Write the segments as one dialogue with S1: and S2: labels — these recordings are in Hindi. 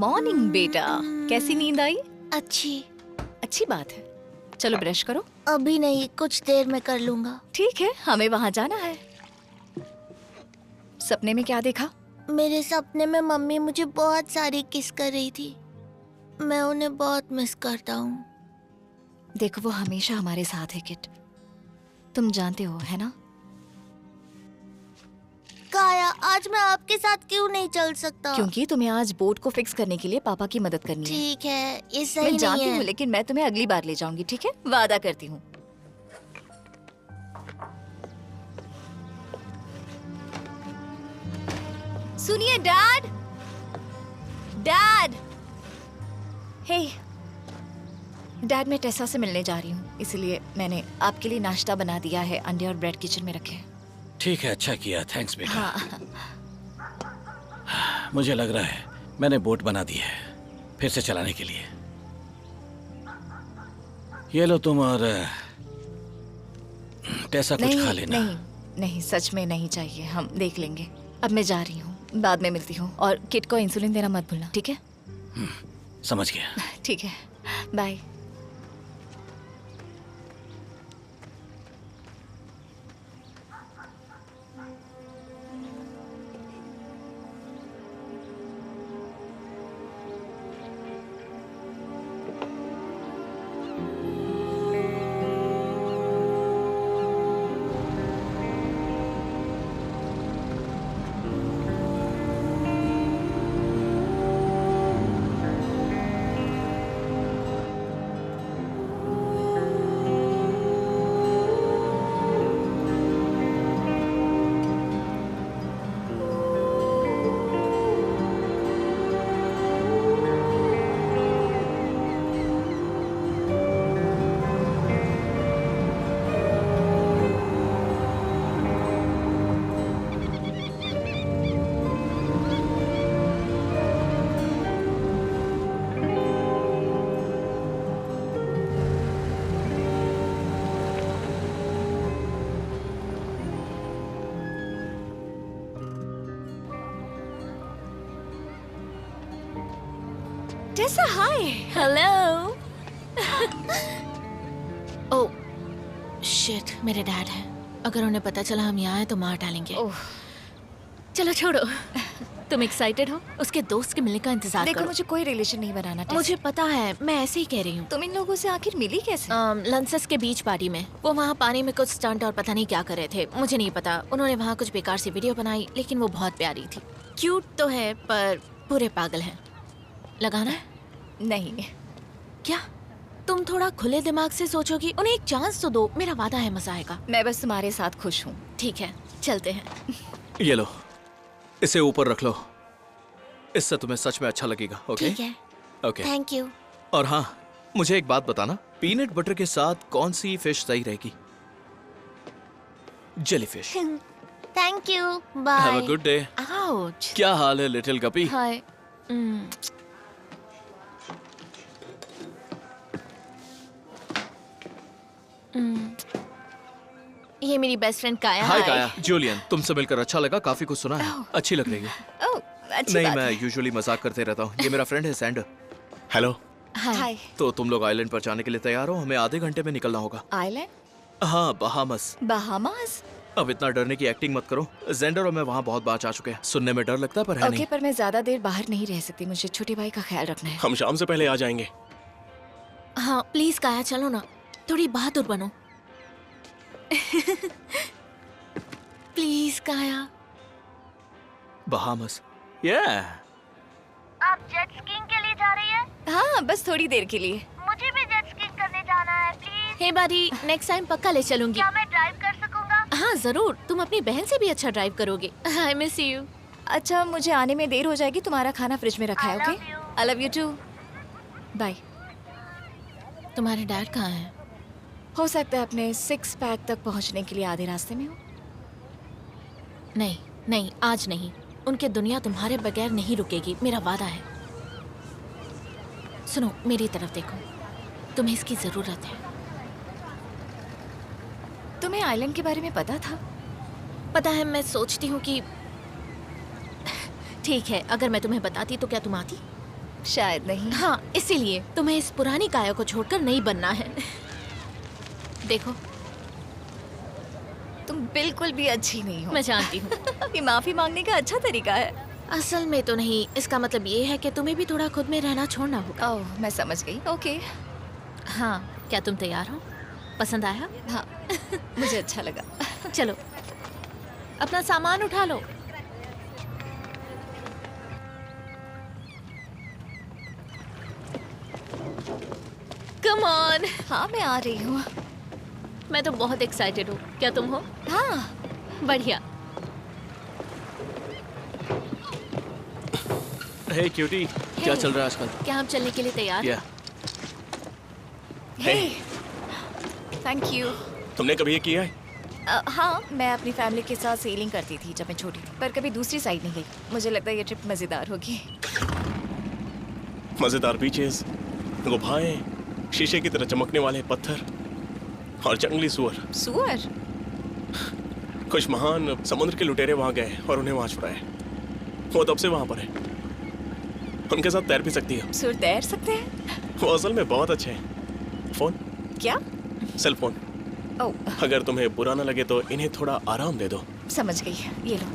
S1: मॉर्निंग बेटा, कैसी नींद आई?
S2: अच्छी।
S1: अच्छी बात है। चलो ब्रश करो।
S2: अभी नहीं, कुछ देर में कर लूंगा।
S1: ठीक है, हमें वहां जाना है। सपने में क्या देखा?
S2: मेरे सपने में मम्मी मुझे बहुत सारी किस कर रही थी। मैं उन्हें बहुत मिस करता हूँ।
S1: देखो, वो हमेशा हमारे साथ है किट, तुम जानते हो, है ना?
S2: काया, आज मैं आपके साथ क्यों नहीं चल सकता?
S1: क्योंकि तुम्हें आज बोट को फिक्स करने के लिए पापा की मदद करनी है।
S2: ठीक है, ये सही
S1: मैं
S2: नहीं
S1: जानती
S2: है।
S1: हूँ, लेकिन मैं तुम्हें अगली बार ले जाऊंगी, ठीक है? वादा करती हूँ। सुनिए डैड, डैड, हे डैड, मैं टेसा से मिलने जा रही हूँ, इसलिए मैंने आपके लिए नाश्ता बना दिया है। अंडे और ब्रेड किचन में रखे हैं।
S3: ठीक है, अच्छा किया, थैंक्स बेटा।
S1: हाँ,
S3: मुझे लग रहा है मैंने बोट बना दी है फिर से चलाने के लिए। ये लो तुम, और टेसा कुछ खा लेना।
S1: नहीं नहीं, सच में नहीं चाहिए, हम देख लेंगे। अब मैं जा रही हूँ, बाद में मिलती हूँ। और किट को इंसुलिन देना मत भूलना, ठीक है?
S3: समझ गया।
S1: ठीक है, बाय। टेसा, हाय।
S2: हेलो। ओह शिट, मेरे डैड हैं। अगर उन्हें पता चला हम यहाँ हैं तो मार डालेंगे।
S1: ओह,
S2: चलो छोड़ो। तुम एक्साइटेड हो? उसके दोस्त के मिलने का इंतजार
S1: देखो,
S2: करो।
S1: मुझे कोई रिलेशन नहीं बनाना। टेसा,
S2: मुझे पता है, मैं ऐसे ही कह रही हूँ।
S1: तुम इन लोगों से आखिर मिली कैसे?
S2: लंसस के बीच पार्टी में वो वहाँ पानी में कुछ स्टंट और पता नहीं क्या कर रहे थे, मुझे नहीं पता। उन्होंने वहाँ कुछ बेकार सी वीडियो बनाई, लेकिन वो बहुत प्यारी थी। क्यूट तो है पर पूरे पागल हैं। लगाना है?
S1: नहीं।
S2: क्या तुम थोड़ा खुले दिमाग से सोचोगी? उन्हें एक चांस तो दो, मेरा वादा है मजा आएगा।
S1: मैं बस तुम्हारे साथ खुश हूँ।
S2: ठीक है, चलते हैं।
S4: ये लो, इसे ऊपर रख लो, इससे तुम्हें सच में अच्छा लगेगा। ओके?
S2: ठीक है,
S4: ओके।
S2: Thank you.
S4: और हाँ, मुझे एक बात बताना, पीनट बटर के साथ कौन सी फिश सही रहेगी? Jellyfish.
S2: Thank you,
S4: have
S2: bye.
S4: A good day.
S2: Ouch.
S4: क्या हाल है लिटिल गपी?
S2: हाय। ये मेरी बेस्ट फ्रेंड काया।
S4: हाय काया। जूलियन, तुमसे मिलकर अच्छा लगा, काफी कुछ सुना है। अच्छी लग रही है।
S1: ओह, अच्छी
S4: नहीं,
S1: बात
S4: मैं
S1: है।
S4: यूजुअली मजाक करते रहता हूँ। ये मेरा फ्रेंड है सैंडर। हेलो।
S1: हाय।
S4: तो तुम लोग आइलैंड पर जाने के लिए तैयार हो? हमें आधे घंटे में निकलना होगा।
S1: आइलैंड?
S4: हाँ, बहामस।
S1: बहामास?
S4: अब इतना डरने की एक्टिंग मत करो। जेंडर और मैं वहाँ बहुत बार जा चुके हैं। सुनने में डर लगता है पर है
S1: ओके,
S4: नहीं।
S1: पर मैं ज्यादा देर बाहर नहीं रह सकती, मुझे छोटे भाई का ख्याल रखना है।
S5: हम शाम से पहले आ जाएंगे।
S2: हाँ प्लीज काया, चलो ना, थोड़ी बहादुर बनो। प्लीज काया।
S4: बहामस। ये
S2: आप जेट स्कीइंग के लिए जा रही है?
S1: हाँ, बस थोड़ी देर के लिए।
S2: मुझे भी जेट स्कीइंग करने जाना है, please. Hey buddy, next time पक्का ले चलूंगी। क्या मैं ड्राइव कर सकूंगा? हाँ जरूर, तुम अपनी बहन से भी अच्छा ड्राइव करोगे। I miss you.
S1: अच्छा, मुझे आने में देर हो जाएगी, तुम्हारा खाना फ्रिज में रखा है।
S2: I love
S1: okay,
S2: you.
S1: I love you too. Bye.
S2: तुम्हारे डैड कहाँ हैं?
S1: हो सकता है अपने 6 पैक तक पहुंचने के लिए आधे रास्ते में हो।
S2: नहीं नहीं, आज नहीं। उनकी दुनिया तुम्हारे बगैर नहीं रुकेगी, मेरा वादा है। सुनो, मेरी तरफ देखो, तुम्हें इसकी जरूरत है।
S1: तुम्हें आइलैंड के बारे में पता था?
S2: पता है, मैं सोचती हूँ कि ठीक है, अगर मैं तुम्हें बताती तो क्या तुम आती?
S1: शायद नहीं।
S2: हाँ, इसीलिए तुम्हें इस पुरानी काया को छोड़कर नई बनना है। देखो,
S1: तुम बिल्कुल भी अच्छी नहीं हो।
S2: मैं जानती हूँ।
S1: ये माफी मांगने का अच्छा तरीका है।
S2: असल में तो नहीं, इसका मतलब ये है कि तुम्हें भी थोड़ा खुद में रहना छोड़ना होगा।
S1: ओह, मैं समझ गई। ओके।
S2: हाँ, क्या तुम तैयार हो? पसंद आया?
S1: हाँ, मुझे अच्छा लगा।
S2: चलो, अपना सामान उठा लो। Come on.
S1: हाँ, मैं आ रही हूँ।
S2: मैं तो बहुत एक्साइटेड हूँ। क्या तुम हो?
S1: हाँ।
S2: बढ़िया।
S4: हे क्यूटी, क्या चल रहा है आजकल?
S2: क्या हम चलने के लिए तैयार हैं?
S4: या
S1: हे, थैंक यू।
S5: तुमने कभी ये किया है?
S1: हाँ, मैं अपनी फैमिली के साथ सेलिंग करती थी जब मैं छोटी थी, पर कभी दूसरी साइड नहीं गई। मुझे लगता है ये ट्रिप मज़ेदार होगी।
S5: मजेदार बीचेस, गुफाएं, शीशे की तरह चमकने वाले पत्थर और जंगली सुअर।
S1: सुअर?
S5: कुछ महान समुद्र के लुटेरे वहां गए और उन्हें वहां छुड़ाए। वो तब से वहां पर है। उनके साथ तैर भी सकती है।
S1: सुअर तैर सकते हैं?
S5: वो असल में बहुत अच्छे हैं। फोन?
S1: क्या?
S5: Cell phone.
S1: ओह,
S5: अगर तुम्हें बुरा ना लगे तो इन्हें थोड़ा आराम दे दो।
S1: समझ गई। ये लो।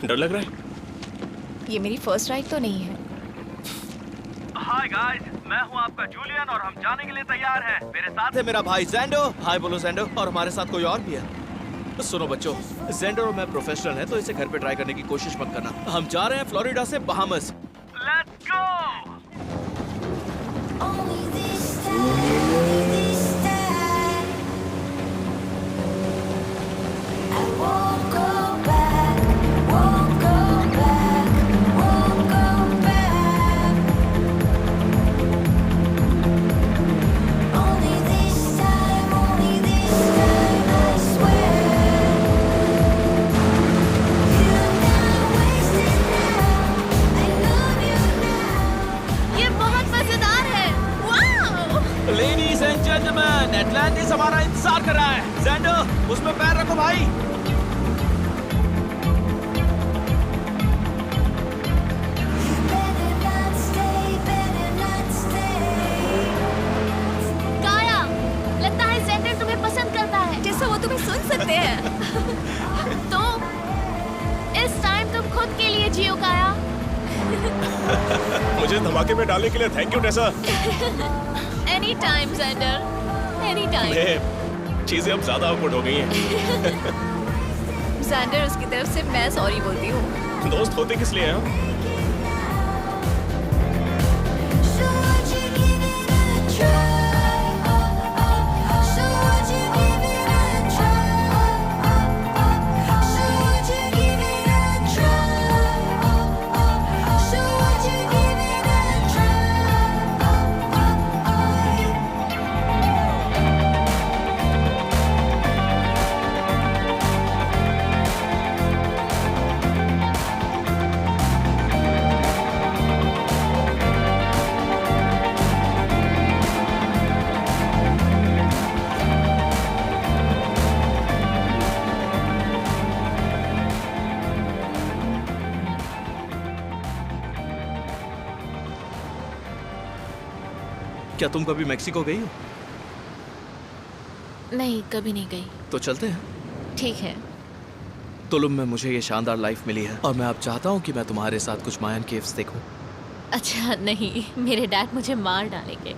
S5: डर लग रहा है?
S1: ये मेरी फर्स्ट राइड तो नहीं है।
S6: हाय गाइस, मैं हूं आपका जूलियन और हम जाने के लिए तैयार हैं। मेरे साथ
S4: है मेरा भाई जेंडो। हाय बोलो जेंडो। और हमारे साथ कोई और भी है। सुनो बच्चों, जेंडो और मैं प्रोफेशनल हैं, तो इसे घर पे ट्राई करने की कोशिश मत करना। हम जा रहे हैं फ्लोरिडा से बहामस।
S6: Let's go.
S2: ये बहुत मजेदार है। Wow!
S4: Ladies and gentleman, Atlantis हमारा इंतजार कर रहा है। जेंडो, उसमें पैर रखो भाई।
S2: काया, लगता है जेंडर तुम्हें पसंद करता है।
S1: जैसा वो तुम्हें सुन सकते हैं।
S2: तो इस टाइम तुम खुद के लिए जियो काया।
S5: मुझे धमाके में डालने के लिए thank you Tesa.
S2: Any time gender, any time.
S5: चीजें अब ज्यादा awkward हो गई हैं।
S1: सैंडर, उसकी तरफ से मैं सॉरी बोलती हूँ।
S5: दोस्त होते किस लिए हैं हम?
S4: क्या तुम कभी मेक्सिको गई हो?
S2: नहीं, कभी नहीं गई।
S4: तो चलते हैं।
S2: ठीक है।
S4: तुलुम में मुझे ये शानदार लाइफ मिली है और मैं अब चाहता हूँ कि मैं तुम्हारे साथ कुछ मायन केव्स देखूं।
S2: अच्छा नहीं, मेरे डैड मुझे मार डालेंगे।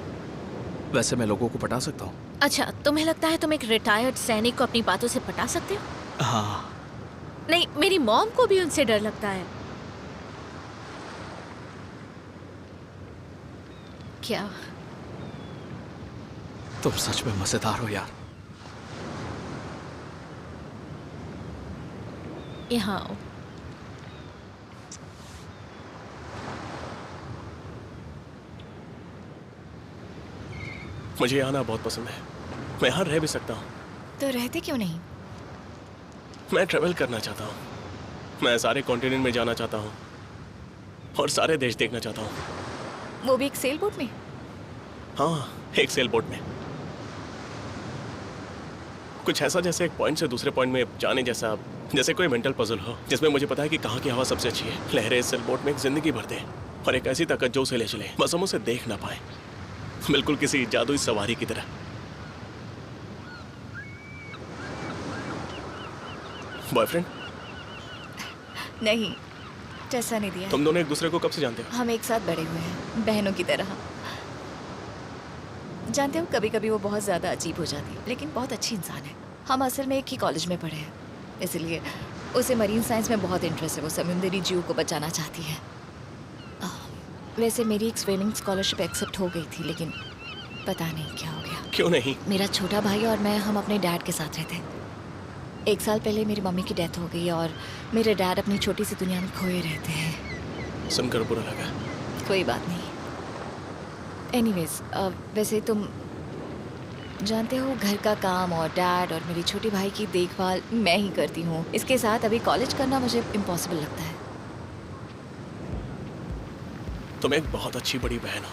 S4: वैसे मैं लोगों को पटा सकता हूँ।
S2: अच्छा, तुम्हें लगता है तुम एक रिटायर्ड सैनिक को अपनी बातों से पटा सकते हो?
S4: हाँ।
S2: नहीं, मेरी मॉम को भी उनसे डर लगता है। क्या?
S4: तुम सच में मजेदार हो यार।
S2: यहाँ आओ।
S5: मुझे आना बहुत पसंद है। मैं यहाँ रह भी सकता हूँ।
S1: तो रहते क्यों नहीं?
S5: मैं ट्रेवल करना चाहता हूँ। मैं सारे कॉन्टिनेंट में जाना चाहता हूँ और सारे देश देखना चाहता हूँ।
S1: वो भी एक सेल बोट में?
S5: हाँ, एक सेल बोट में। कुछ ऐसा जैसे एक पॉइंट से दूसरे पॉइंट में जाने जैसा, जैसे कोई मेंटल पजल हो जिसमें मुझे पता है कि कहाँ की हवा सबसे अच्छी है। लहरें इस सेल बोट में एक जिंदगी भर दें। और एक ऐसी ताकत जो उसे ले चले, बस हम उसे देख ना पाए, बिल्कुल किसी जादुई सवारी की तरह। बॉयफ्रेंड?
S1: नहीं, टेसा ने दिया।
S5: तुम दोनों एक दूसरे को कब से जानते हो?
S1: हम एक साथ बड़े हुए हैं, बहनों की तरह। जानते हो, कभी कभी वो बहुत ज़्यादा अजीब हो जाती है, लेकिन बहुत अच्छी इंसान है। हम असल में एक ही कॉलेज में पढ़े हैं, इसलिए उसे मरीन साइंस में बहुत इंटरेस्ट है। वो समुद्री जीव को बचाना चाहती है। वैसे मेरी एक स्विमिंग स्कॉलरशिप एक्सेप्ट हो गई थी, लेकिन पता नहीं क्या हो गया।
S5: क्यों नहीं?
S1: मेरा छोटा भाई और मैं, हम अपने डैड के साथ रहते। 1 साल पहले मेरी मम्मी की डेथ हो गई और मेरे डैड अपनी छोटी सी दुनिया में खोए रहते हैं।
S5: सुनकर बुरा लगा।
S1: कोई बात नहीं। एनीवेज, वैसे तुम जानते हो, घर का काम और डैड और मेरी छोटी भाई की देखभाल मैं ही करती हूँ। इसके साथ अभी कॉलेज करना मुझे इम्पॉसिबल लगता है।
S5: तुम एक बहुत अच्छी बड़ी बहन हो।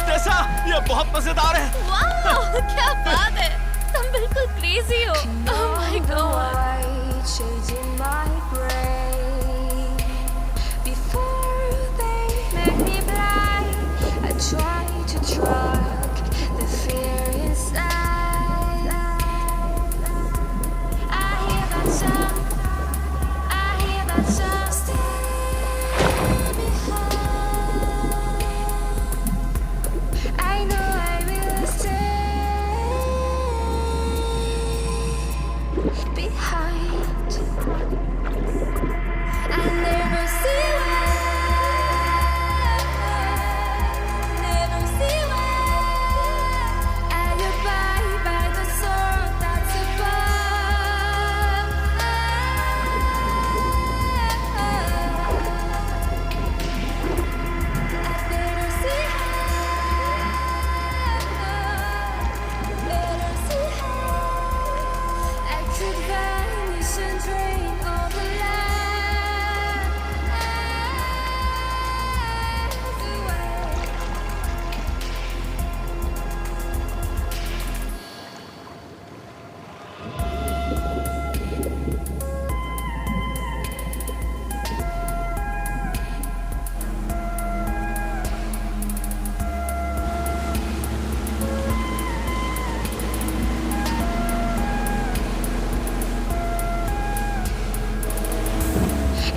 S4: टेसा, ये बहुत मजेदार है।
S2: वाह, क्या बात है, तुम बिल्कुल क्रेजी हो। ओह my God.
S7: Changing my brain before they make me blind. I try to drug the fear inside. I hear that song. I hear that song. Stay behind. I know I will stay behind. I never see why. I abide by the sword that's above. I never see how. I could vanish and drain all the light away.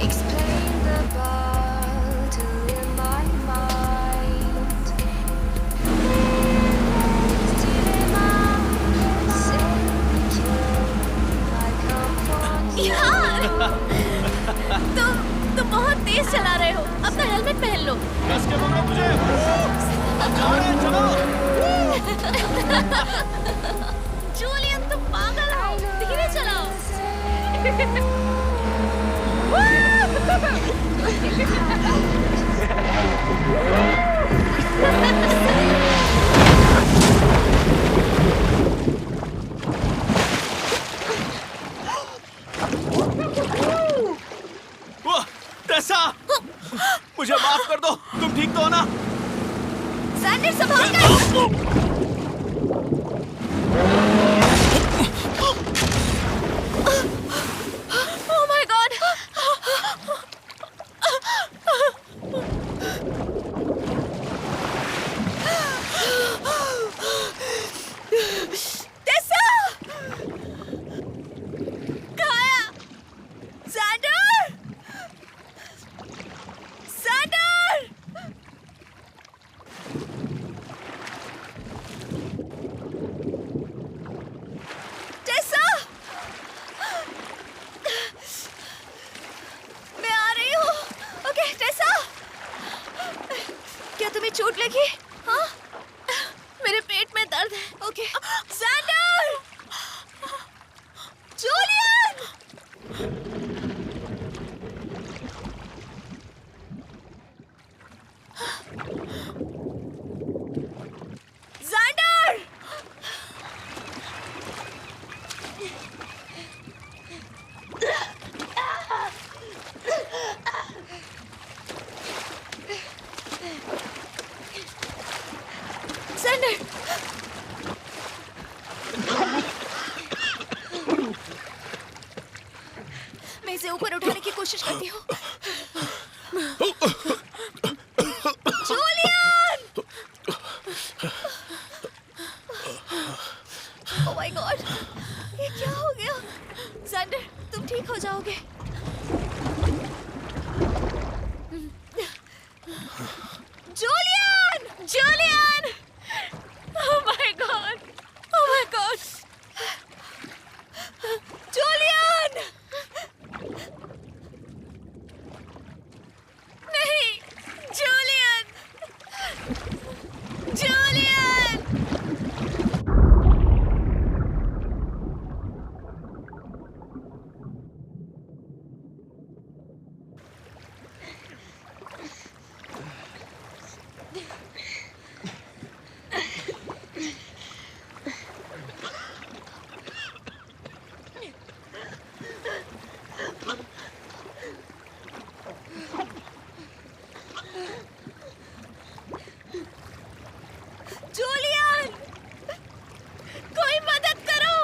S7: Explain the battle in my mind.
S2: यार, तुम बहुत तेज चला रहे हो। अपना हेलमेट पहन लो।
S4: कस के पकड़ो मुझे। हम जा रहे हैं, चलो।
S2: जूलियन, तुम पागल हो, धीरे चलाओ।
S4: वाह, टेसा, मुझे माफ कर दो। तुम ठीक तो हो ना?
S1: सैंडर, संभाल कर।
S2: Oh my god.
S1: टेसा! खाया! सैंडर! सैंडर! टेसा! मैं आ रही हूँ। Okay, Tessa! क्या तुम्हें चोट लगी? हाँ?
S2: मेरे पेट में दर्द है।
S1: ओके। सैंडर! जूलियन! सैंडर! कोशिश करती हूँ। जूलियन! ओह माय गॉड, ये क्या हो गया? ज़ेंडर, तुम ठीक हो जाओगे। Julian! Julian! Oh my God! Oh my God! Julian! नहीं! जूलियन! जूलियन! जूलियन! कोई मदद करो!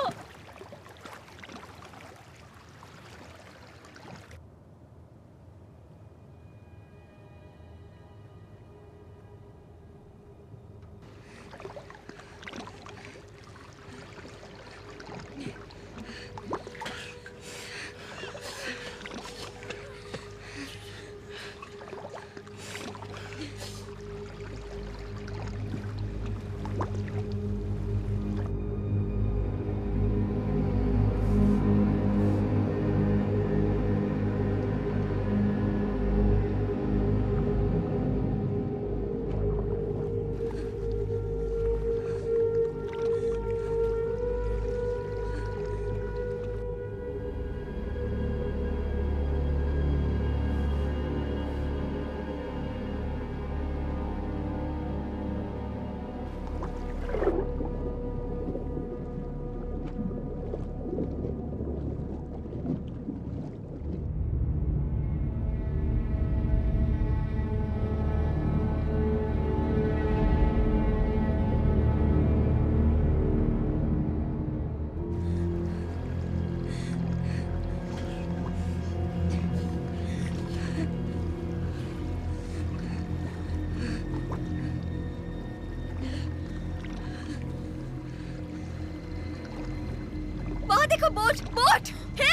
S1: वहाँ देखो, boat! Boat! Hey!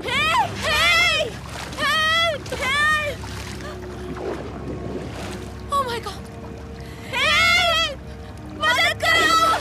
S1: Hey! Hey! Help! Help! Oh my God! Help! मदद करो!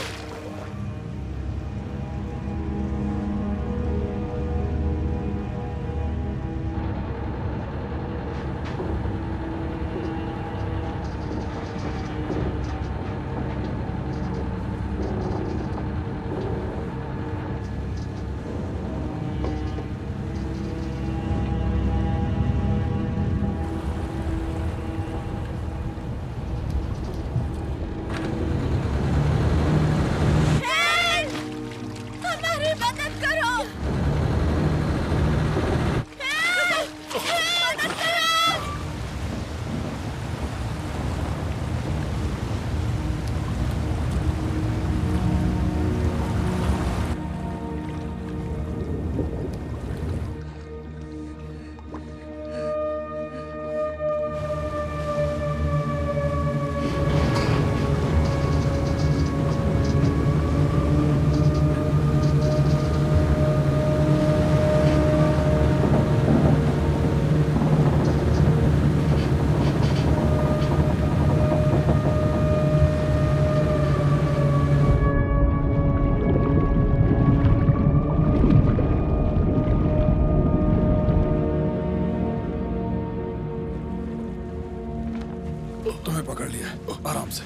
S8: तुम्हें पकड़ लिया, आराम से।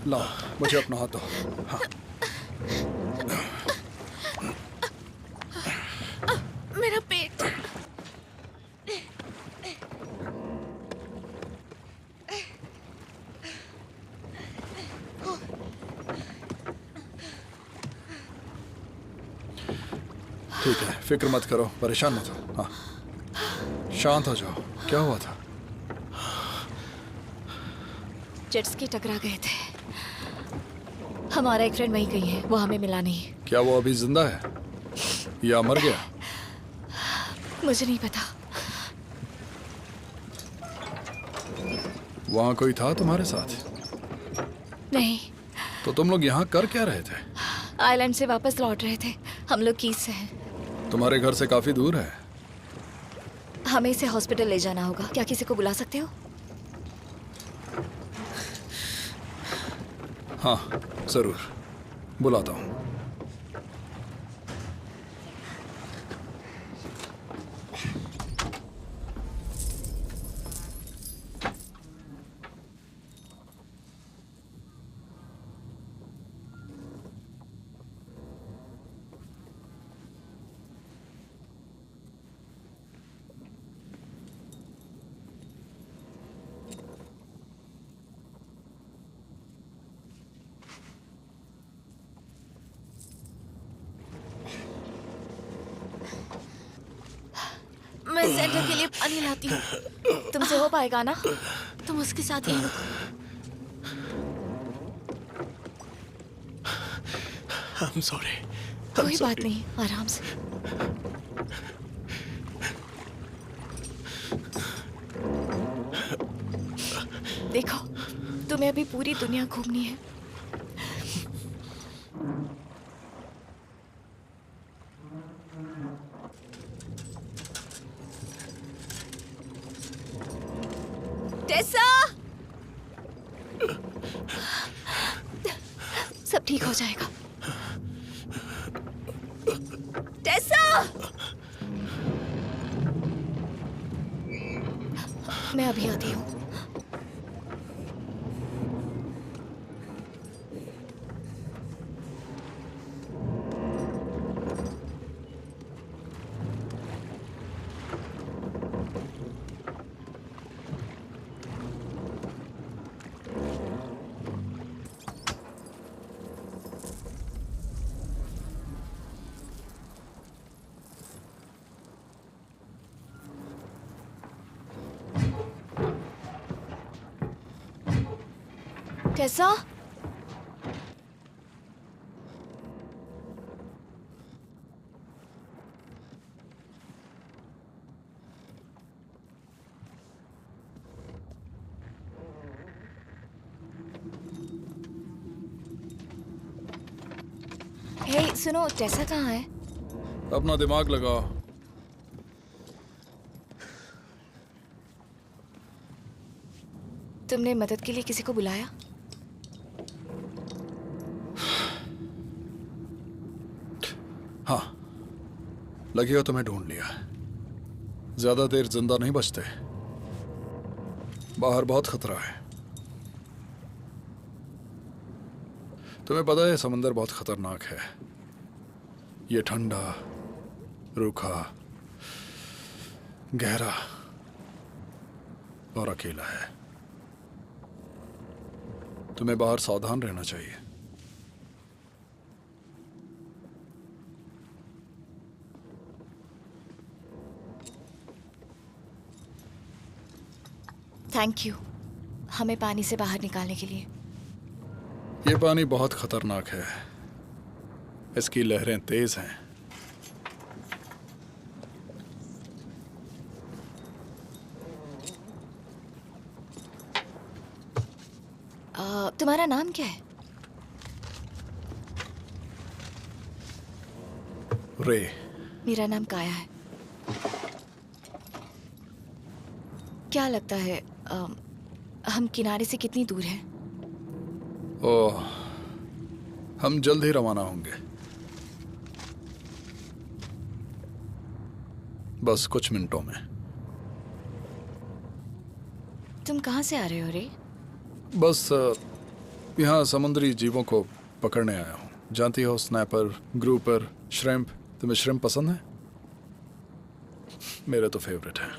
S8: लाओ, मुझे अपना हाथ दो। हाँ।
S2: मेरा पेट।
S8: ठीक है, फिक्र मत करो, परेशान मत हो। हाँ, शांत हो जाओ। क्या हुआ था?
S1: जेट स्की टकरा गए थे। हमारा एक फ्रेंड वहीं कहीं है, वो हमें मिला नहीं।
S8: क्या वो अभी जिंदा है या मर गया?
S1: मुझे नहीं पता।
S8: वहां कोई था तुम्हारे साथ?
S1: नहीं,
S8: तो तुम लोग यहाँ कर क्या रहे थे?
S1: आइलैंड से वापस लौट रहे थे। हम लोग कीज से हैं।
S8: तुम्हारे घर से काफी दूर है।
S1: हमें इसे हॉस्पिटल ले जाना होगा। क्या किसी को बुला सकते हो?
S8: हाँ जरूर, बुलाता हूँ।
S2: मैं सेंटर के लिए पानी लाती हूँ।
S1: तुमसे हो पाएगा ना?
S2: तुम उसके साथ ही रुको।
S5: I'm sorry.
S1: कोई बात नहीं, आराम से। देखो, तुम्हें अभी पूरी दुनिया घूमनी है। टेसा! सब ठीक हो जाएगा। टेसा! मैं अभी आती हूँ। कैसा? हे, सुनो, टेसा कहाँ है?
S8: अपना दिमाग लगाओ।
S1: तुमने मदद के लिए किसी को बुलाया?
S8: हाँ, लगेगा तुम्हें ढूंढ लिया। ज्यादा देर जिंदा नहीं बचते। बाहर बहुत खतरा है। तुम्हें पता है समंदर बहुत खतरनाक है। ये ठंडा, रूखा, गहरा और अकेला है। तुम्हें बाहर सावधान रहना चाहिए।
S1: थैंक यू, हमें पानी से बाहर निकालने के लिए।
S8: ये पानी बहुत खतरनाक है। इसकी लहरें तेज हैं।
S1: तुम्हारा नाम क्या है?
S8: रे।
S1: मेरा नाम काया है। क्या लगता है हम किनारे से कितनी दूर हैं?
S8: ओह, हम जल्द ही रवाना होंगे। बस कुछ मिनटों में।
S1: तुम कहाँ से आ रहे हो रे?
S8: बस यहाँ समुद्री जीवों को पकड़ने आया हूँ। जानती हो, स्नैपर, ग्रुपर, श्रिम्प। तुम्हें श्रिम्प पसंद है? मेरे तो फेवरेट है।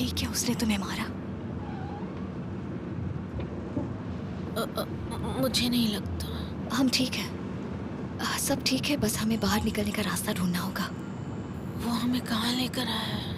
S1: यही क्या उसने तुम्हें मारा?
S2: मुझे नहीं लगता।
S1: हम ठीक है, सब ठीक है, बस हमें बाहर निकलने का रास्ता ढूंढना होगा।
S2: वो हमें कहाँ लेकर आया है?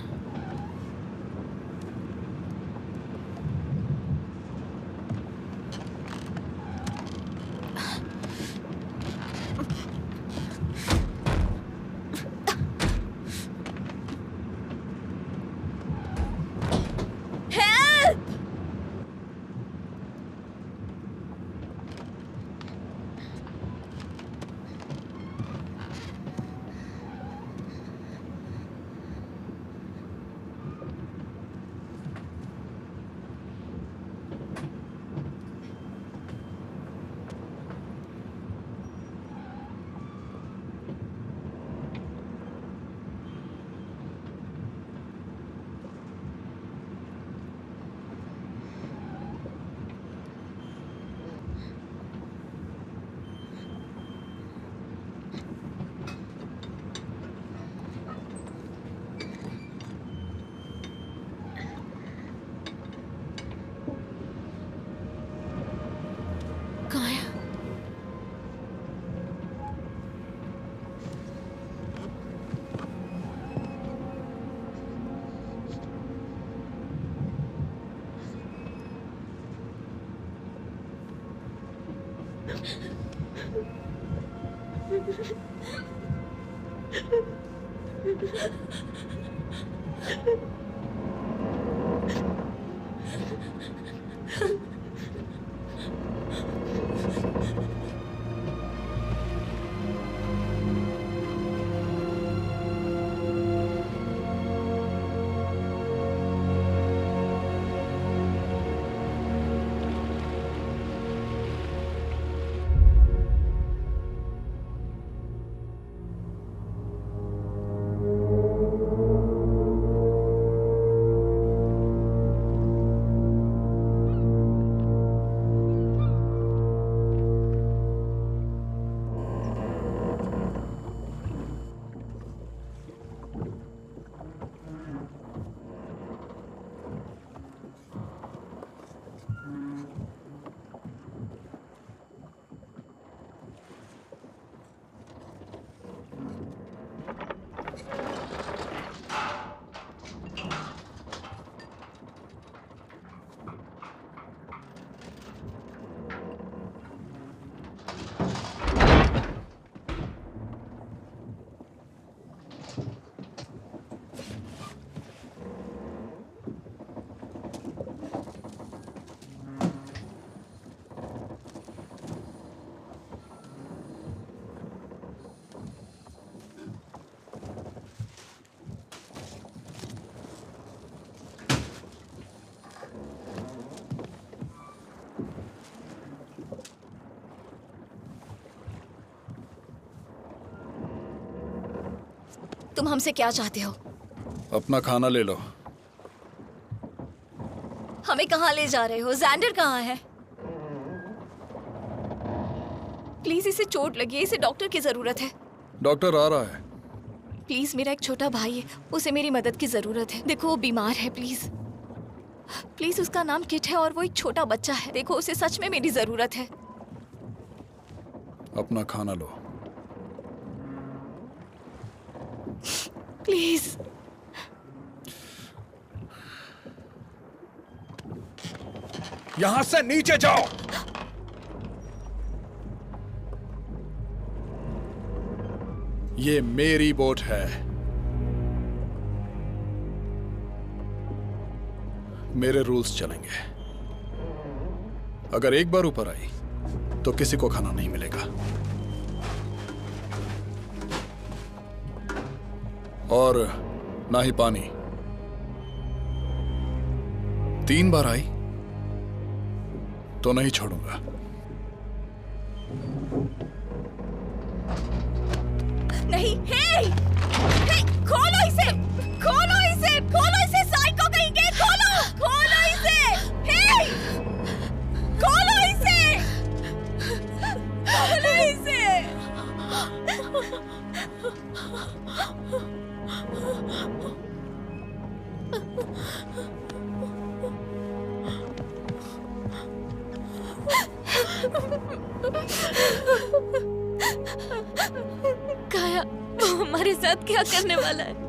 S2: कहाँ है?
S1: तुम हमसे क्या चाहते हो?
S8: अपना खाना ले लो।
S1: हमें कहाँ ले जा रहे हो? ज़ैंडर कहाँ है? प्लीज, इसे चोट लगी है, इसे डॉक्टर की जरूरत है।
S8: डॉक्टर आ रहा है।
S1: प्लीज, मेरा एक छोटा भाई है, उसे मेरी मदद की जरूरत है। देखो वो बीमार है, प्लीज प्लीज। उसका नाम किट है और वो एक छोटा बच्चा है। देखो उसे सच में मेरी जरूरत है।
S8: अपना खाना लो।
S1: प्लीज।
S8: यहां से नीचे जाओ। ये मेरी बोट है। मेरे रूल्स चलेंगे। अगर एक बार ऊपर आई तो किसी को खाना नहीं मिलेगा, और ना ही पानी। 3 बार आई तो नहीं छोड़ूंगा।
S1: नहीं। हे! हे! खोलो इसे! खोलो इसे! खोलो इसे! साइको कहीं के! खोलो! खोलो इसे! हे! खोलो इसे! खोलो इसे!
S2: काया, वो हमारे साथ क्या करने वाला है?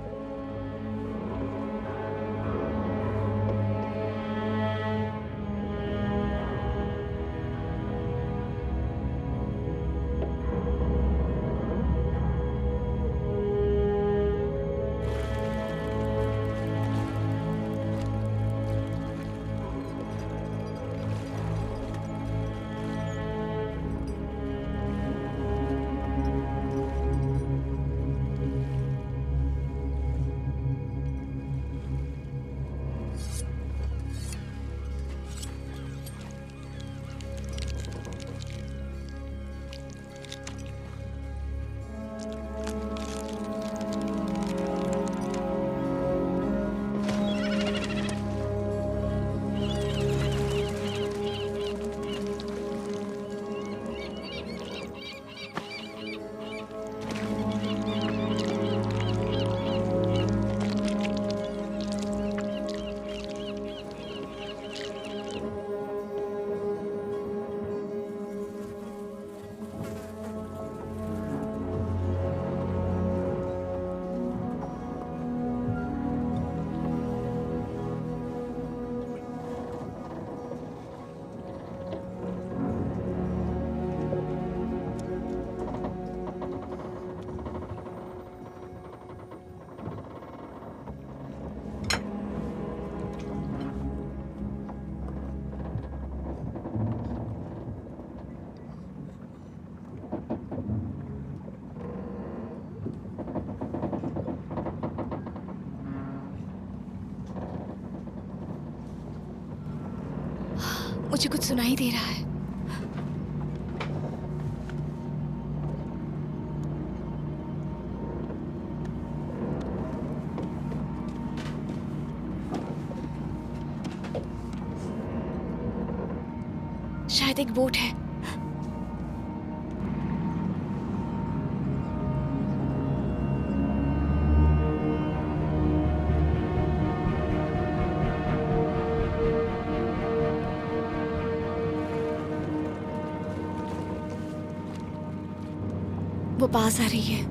S1: मुझे कुछ सुनाई दे रहा है। शायद एक बोट है। वो पास आ रही है।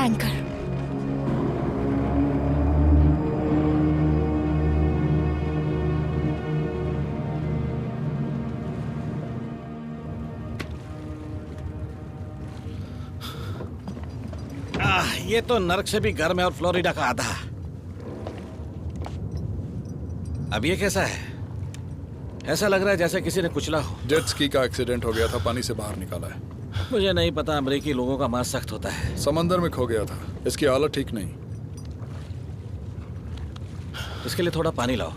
S1: एंकर।
S3: ये तो नर्क से भी गर्म है और फ्लोरिडा का आधा। अब ये कैसा है? ऐसा लग रहा है जैसे किसी ने कुचला हो।
S8: जेट स्की का एक्सीडेंट हो गया था, पानी से बाहर निकाला है।
S3: मुझे नहीं पता, अमेरिकी लोगों का मांस सख्त होता है।
S8: समंदर में खो गया था, इसकी हालत ठीक नहीं।
S3: इसके लिए थोड़ा पानी लाओ।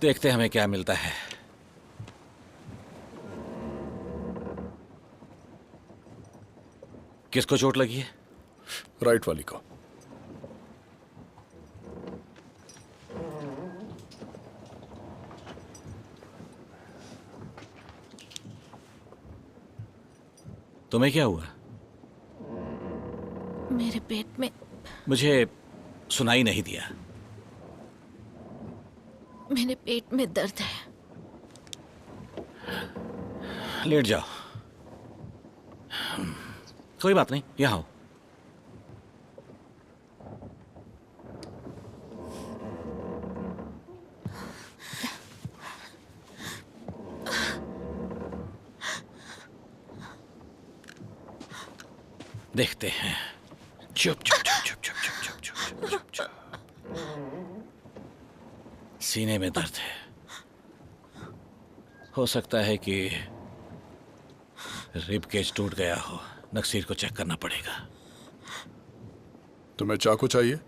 S3: देखते हैं हमें क्या मिलता है। किसको चोट लगी है?
S8: राइट वाली को।
S3: तुम्हें क्या हुआ?
S2: मेरे पेट में।
S3: मुझे सुनाई नहीं दिया।
S2: मेरे पेट में दर्द है।
S3: लेट जाओ। कोई बात नहीं, यहाँ आओ। देखते हैं। चुप चुप चुप चुप चुप चुप चुप चुप चुप चुप। सीने में दर्द है। हो सकता है कि रिब केज टूट गया हो। नक्सीर को चेक करना पड़ेगा।
S8: तुम्हें चाकू चाहिए?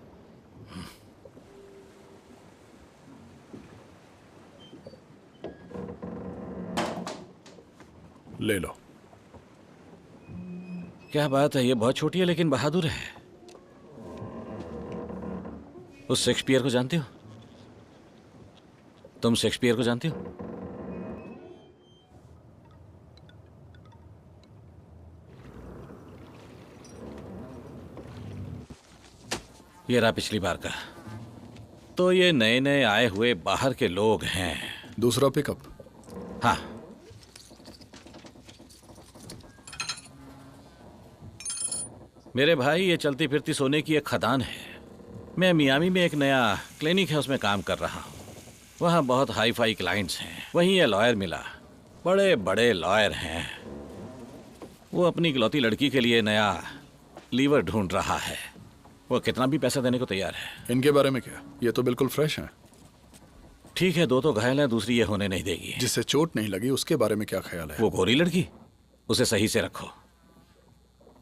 S8: ले लो।
S3: क्या बात है, ये बहुत छोटी है लेकिन बहादुर है। उस शेक्सपियर को जानते हो? तुम शेक्सपियर को जानते हो? ये रहा पिछली बार का। तो ये नए नए आए हुए बाहर के लोग हैं।
S8: दूसरा पिकअप?
S3: हाँ। मेरे भाई, ये चलती फिरती सोने की एक खदान है। मैं मियामी में एक नया क्लिनिक है, उसमें काम कर रहा हूँ। वहाँ बहुत हाई फाई क्लाइंट्स हैं। वहीं ये लॉयर मिला। बड़े बड़े लॉयर हैं। वो अपनी इकलौती लड़की के लिए नया लीवर ढूंढ रहा है। वो कितना भी पैसा देने को तैयार है।
S8: इनके बारे में क्या? ये तो बिल्कुल फ्रेश हैं।
S3: ठीक है, दो तो घायल है, दूसरी ये होने नहीं देगी।
S8: जिससे चोट नहीं लगी उसके बारे में क्या ख्याल है?
S3: वो गोरी लड़की, उसे सही से रखो।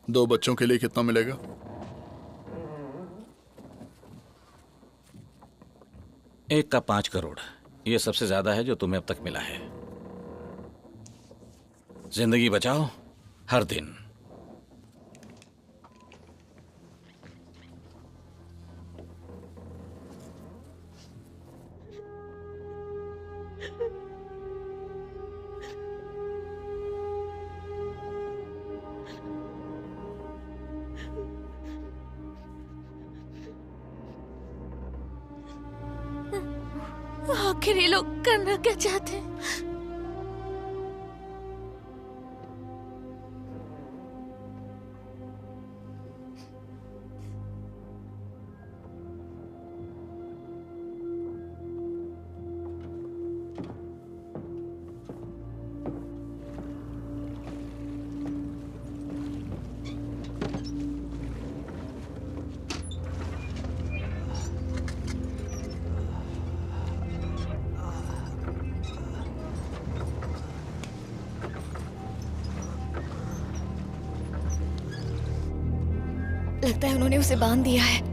S8: 2 बच्चों के लिए कितना मिलेगा?
S3: एक का 5 करोड़। ये सबसे ज्यादा है जो तुम्हें अब तक मिला है। जिंदगी बचाओ हर दिन।
S2: आखिर ये लोग करना क्या चाहते हैं?
S1: लगता है उन्होंने उसे बांध दिया है।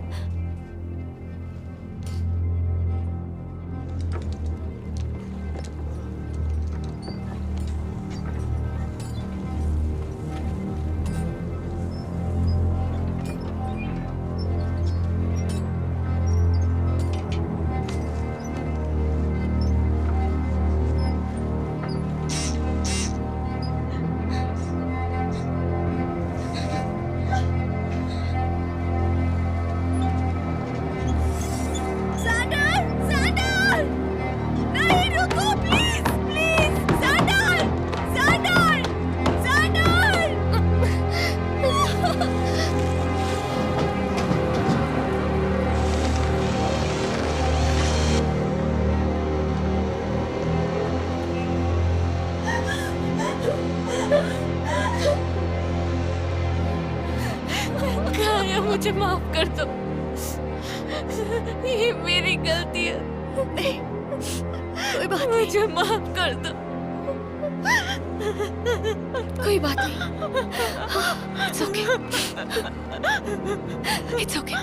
S2: मुझे माफ कर दो। ये मेरी गलती है।
S1: नहीं, कोई बात नहीं।
S2: मुझे माफ कर दो।
S1: कोई बात नहीं। It's okay. It's okay.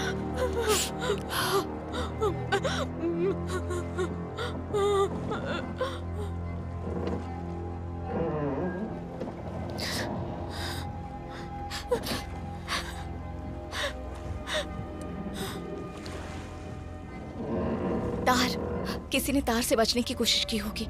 S1: तार, किसी ने तार से बचने की कोशिश की होगी।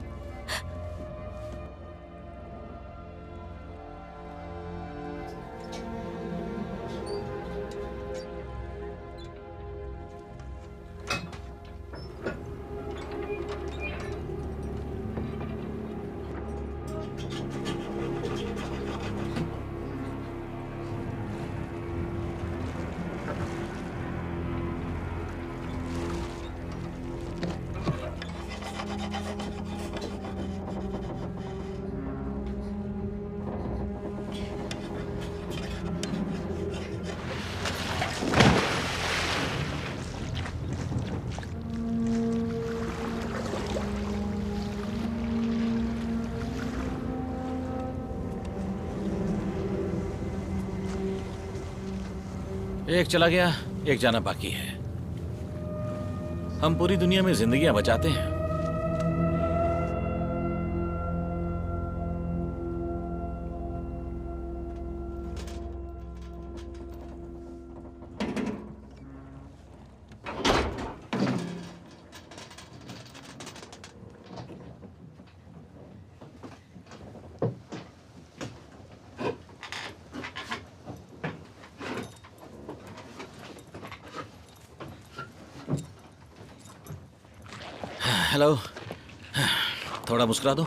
S3: एक चला गया, एक जाना बाकी है। हम पूरी दुनिया में जिंदगियां बचाते हैं। हेलो, थोड़ा मुस्कुरा दो।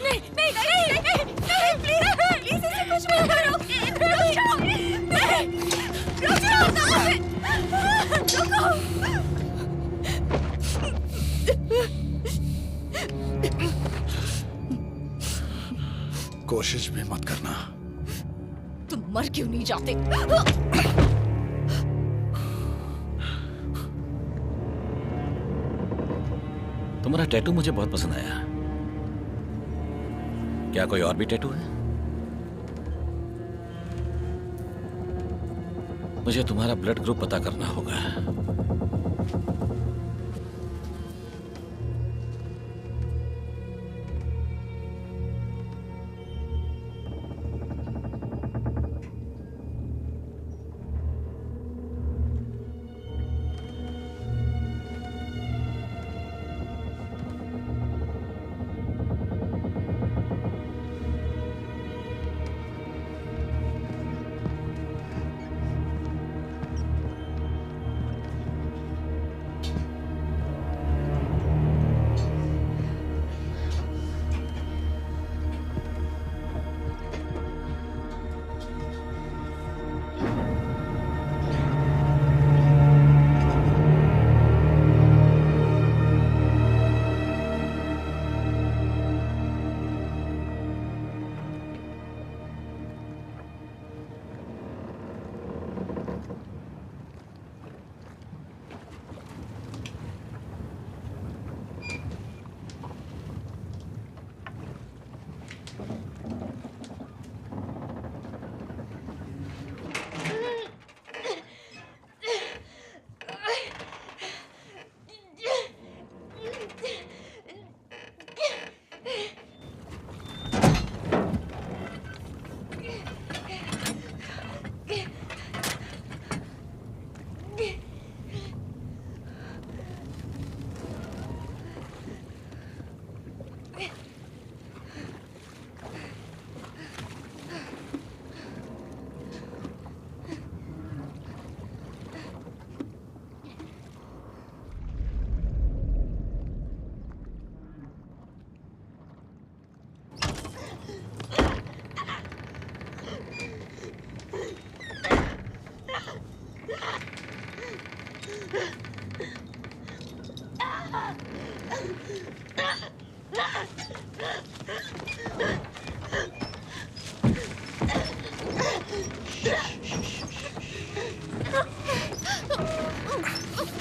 S7: नहीं नहीं नहीं नहीं नहीं प्लीज प्लीज इसे कुछ मत करो। रुक जाओ, नहीं रुक जाओ, रुको।
S8: कोशिश भी मत करना।
S1: तुम मर क्यों नहीं जाते?
S3: तुम्हारा टैटू मुझे बहुत पसंद आया। क्या कोई और भी टैटू है? मुझे तुम्हारा ब्लड ग्रुप पता करना होगा।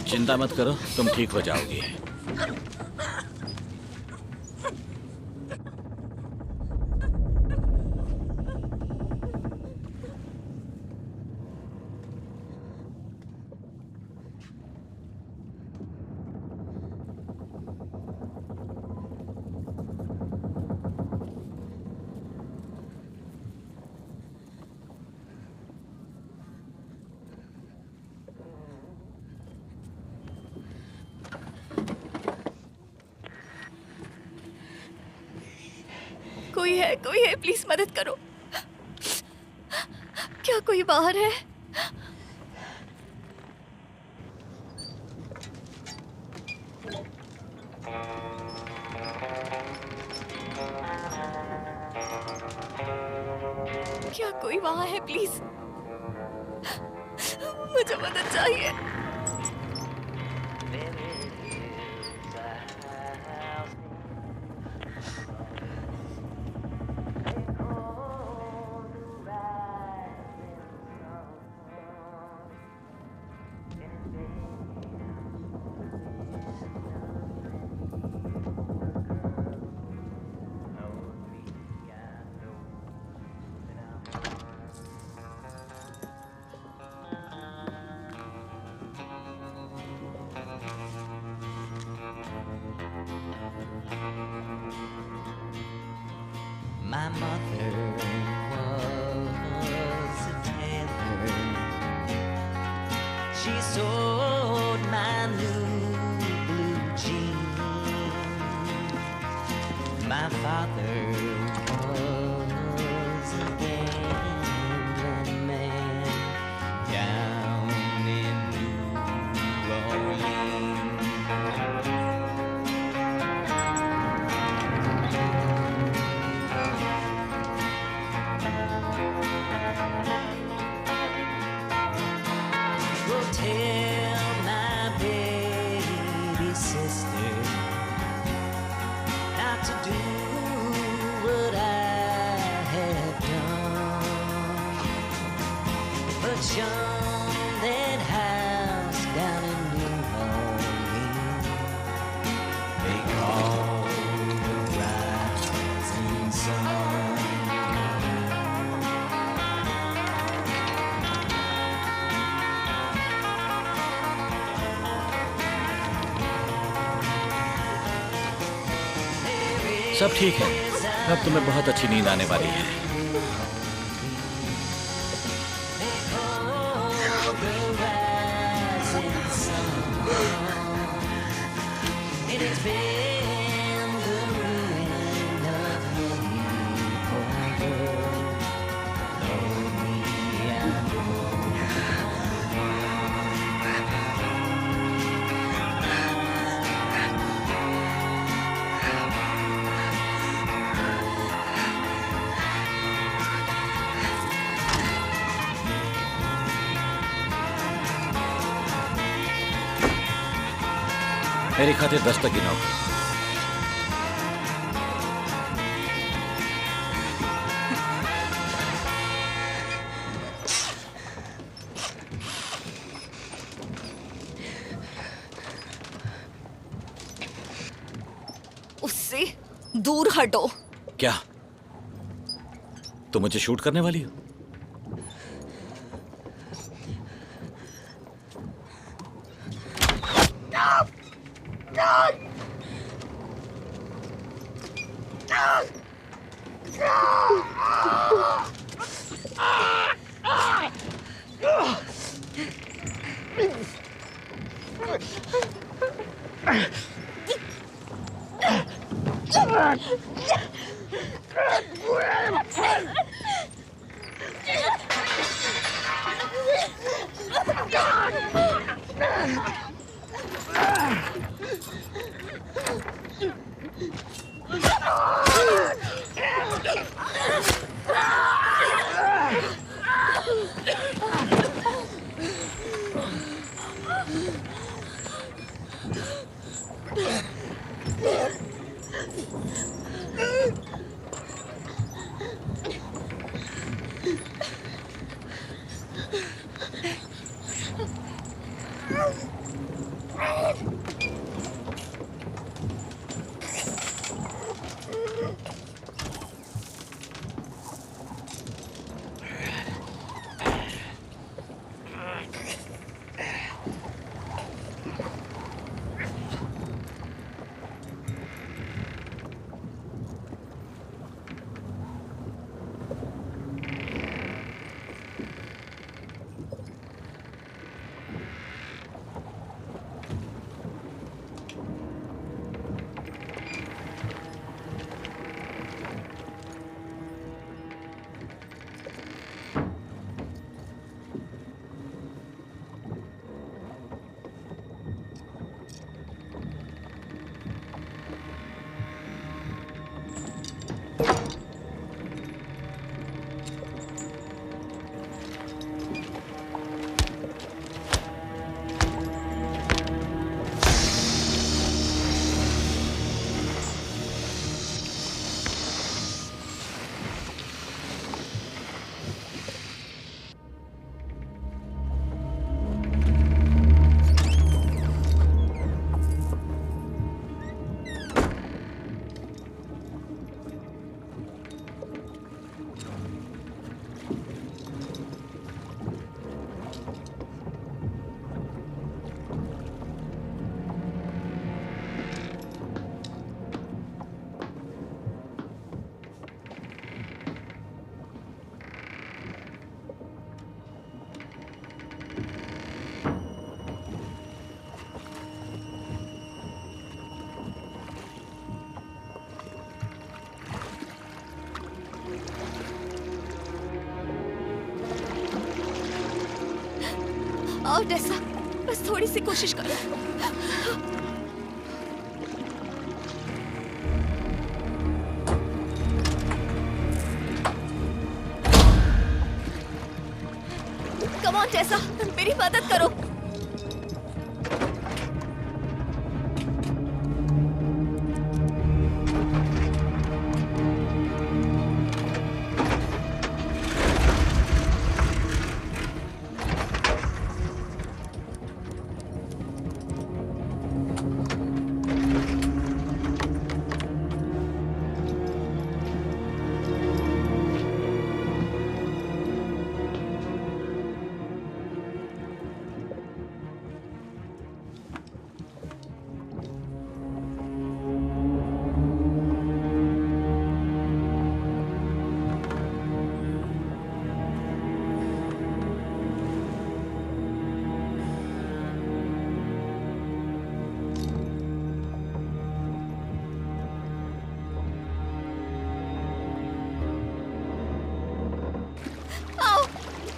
S3: चिंता मत करो, तुम ठीक हो जाओगी।
S1: कोई है, प्लीज मदद करो। क्या कोई बाहर है? क्या कोई वहां है? प्लीज मुझे मदद चाहिए।
S9: My mother was a tailor. She sewed my new blue jeans. My father was a gambling man down in New Orleans. Well, tell my baby sister not to do what I have done, but shun that house down in New Orleans they call the rising sun.
S3: सब ठीक है। अब तुम्हें बहुत अच्छी नींद आने वाली है। मेरी खातिर 10 तक गिनो।
S1: उससे दूर हटो।
S3: क्या तुम मुझे शूट करने वाली हो?
S1: आओ टेसा, बस थोड़ी सी कोशिश करो। कम ऑन टेसा, मेरी मदद करो।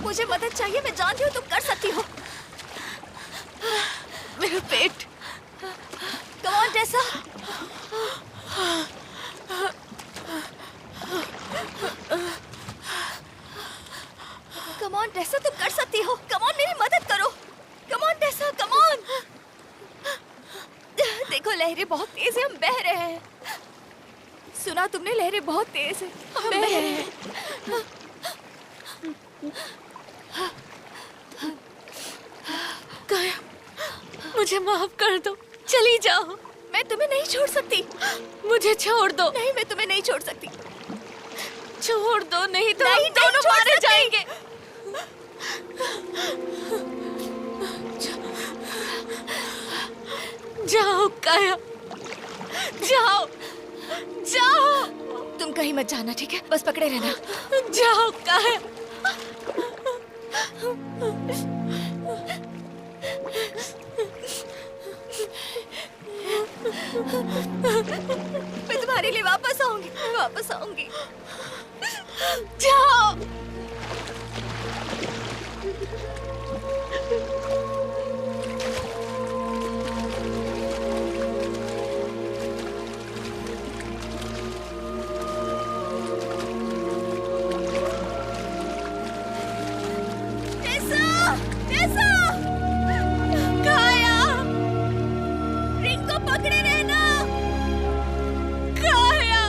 S1: मुझे मदद चाहिए, मैं जानती हूँ तुम कर सकती हो। मेरा पेट। Come on Tessa. Come on Tessa, तुम कर सकती हो। कम ऑन, मेरी मदद करो। Come on Tessa, come on. देखो लहरें बहुत तेज है, हम बह रहे हैं। सुना तुमने, लहरें बहुत तेज है, हम बह रहे हैं।
S2: काया, मुझे माफ कर दो, चली जाओ।
S1: मैं तुम्हें नहीं छोड़ सकती।
S2: मुझे छोड़ दो।
S1: नहीं, मैं तुम्हें नहीं छोड़ सकती।
S2: छोड़ दो, नहीं तो
S1: नहीं,
S2: हम दोनों
S1: छोड़
S2: मारे
S1: सकती।
S2: जाएंगे। जाओ काया, जाओ, जाओ।
S1: तुम कहीं मत जाना, ठीक है? बस पकड़े रहना।
S2: जाओ काया।
S1: मैं तुम्हारे लिए वापस आऊंगी, वापस आऊंगी।
S2: जाओ।
S1: पकड़े रहना।
S2: काया।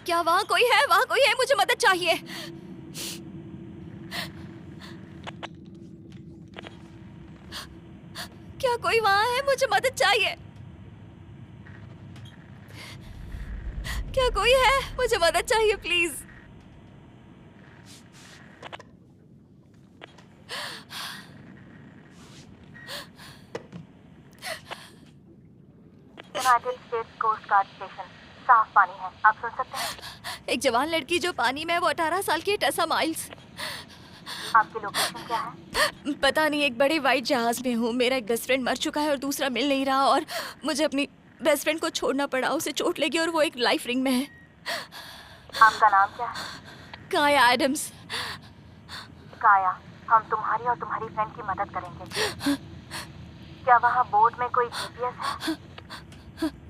S1: क्या वहाँ कोई है? वहाँ कोई है? मुझे मदद चाहिए। क्या कोई वहाँ है? मुझे मदद चाहिए। क्या कोई है? मुझे मदद चाहिए please.
S7: United States Coast Guard station, साफ पानी है, आप सुन सकते हैं?
S1: एक जवान लड़की जो पानी में है, वो 18 साल की है, टेसा माइल्स।
S7: आपकी लोकेशन क्या है?
S1: पता नहीं, एक बड़े वाइट जहाज में हूँ। मेरा एक बेस्ट फ्रेंड मर चुका है और दूसरा मिल नहीं रहा, और मुझे अपनी बेस्ट फ्रेंड को छोड़ना पड़ा। उसे चोट लगी और वो एक लाइफ रिंग में है।
S7: आपका नाम क्या है?
S1: काया एडम्स।
S7: काया, हम तुम्हारी और तुम्हारी फ्रेंड की मदद करेंगे। क्या वहाँ बोर्ड में कोई जीपीएस है?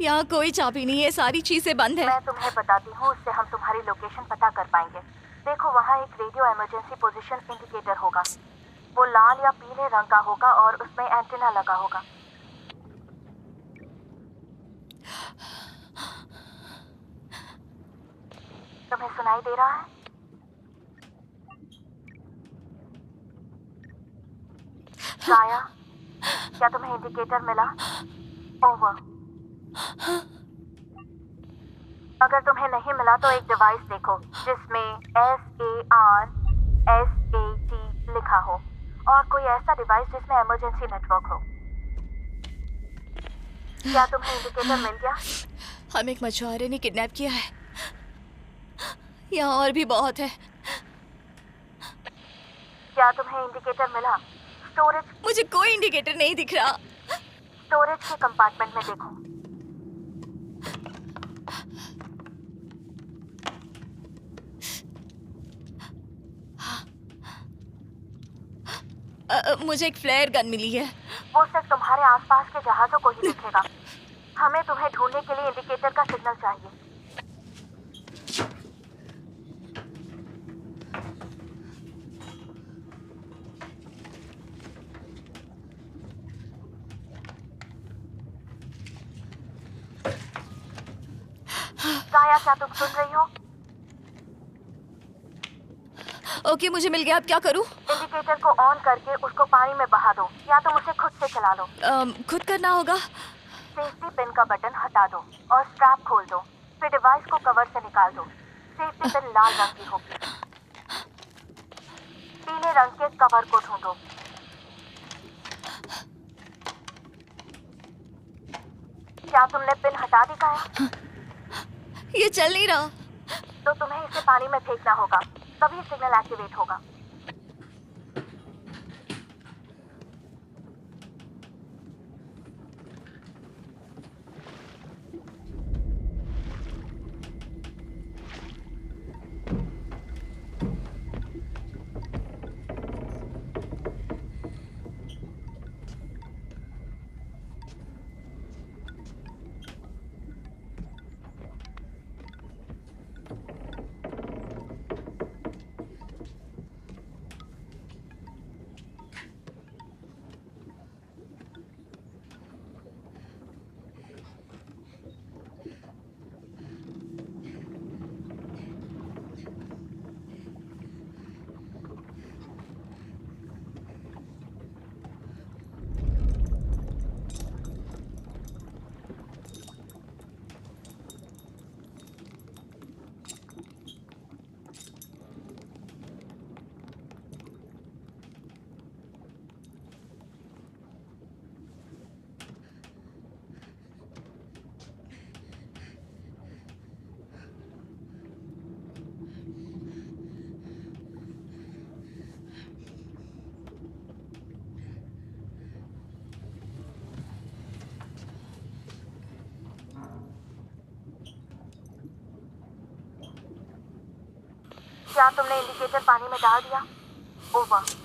S1: यहाँ कोई चाबी नहीं है, सारी चीजें बंद है।
S7: मैं तुम्हें बताती हूँ, उससे हम तुम्हारी लोकेशन पता कर पाएंगे। देखो, वहाँ एक रेडियो इमरजेंसी पोजीशन इंडिकेटर होगा। वो लाल या पीले रंग का होगा और उसमें एंटीना लगा होगा। तुम्हें सुनाई दे रहा है? काया, क्या तुम्हें इंडिकेटर मिला? ओवर। अगर तुम्हें नहीं मिला तो एक डिवाइस देखो जिसमें SARSAT लिखा हो, और कोई ऐसा डिवाइस जिसमें इमरजेंसी नेटवर्क हो। क्या तुम्हें इंडिकेटर मिल गया?
S1: हम एक मछुआरे ने किडनैप किया है। यहाँ और भी बहुत है।
S7: क्या तुम्हें इंडिकेटर मिला? स्टोरेज
S1: मुझे कोई इंडिकेटर नहीं दिख रहा।
S7: स्टोरेज के कंपार्टमेंट में देखो।
S1: मुझे एक फ्लेयर गन मिली है।
S7: वो सिर्फ तुम्हारे आसपास के जहाजों को ही दिखेगा। हमें तुम्हें ढूंढने के लिए इंडिकेटर का सिग्नल चाहिए। काया, क्या तुम सुन रही हो?
S1: ओके, मुझे मिल गया। अब क्या करूं?
S7: इंडिकेटर को ऑन करके उसको पानी में बहा दो, या तुम उसे खुद से चला लो।
S1: खुद करना होगा।
S7: सेफ्टी पिन का बटन हटा दो और स्ट्रैप खोल दो। फिर डिवाइस को कवर से निकाल दो। सेफ्टी पिन लाल रंग की होगी। पीले रंग के कवर को ढूंढो। क्या तुमने पिन हटा दी काया?
S1: ये चल नहीं रहा।
S7: तो तुम्हें इसे पानी में फेंकना होगा, तभी सिग्नल एक्टिवेट होगा। क्या तुमने इंडिकेटर पानी में डाल दिया? ओवर।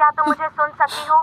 S7: क्या तुम मुझे सुन सकती हो?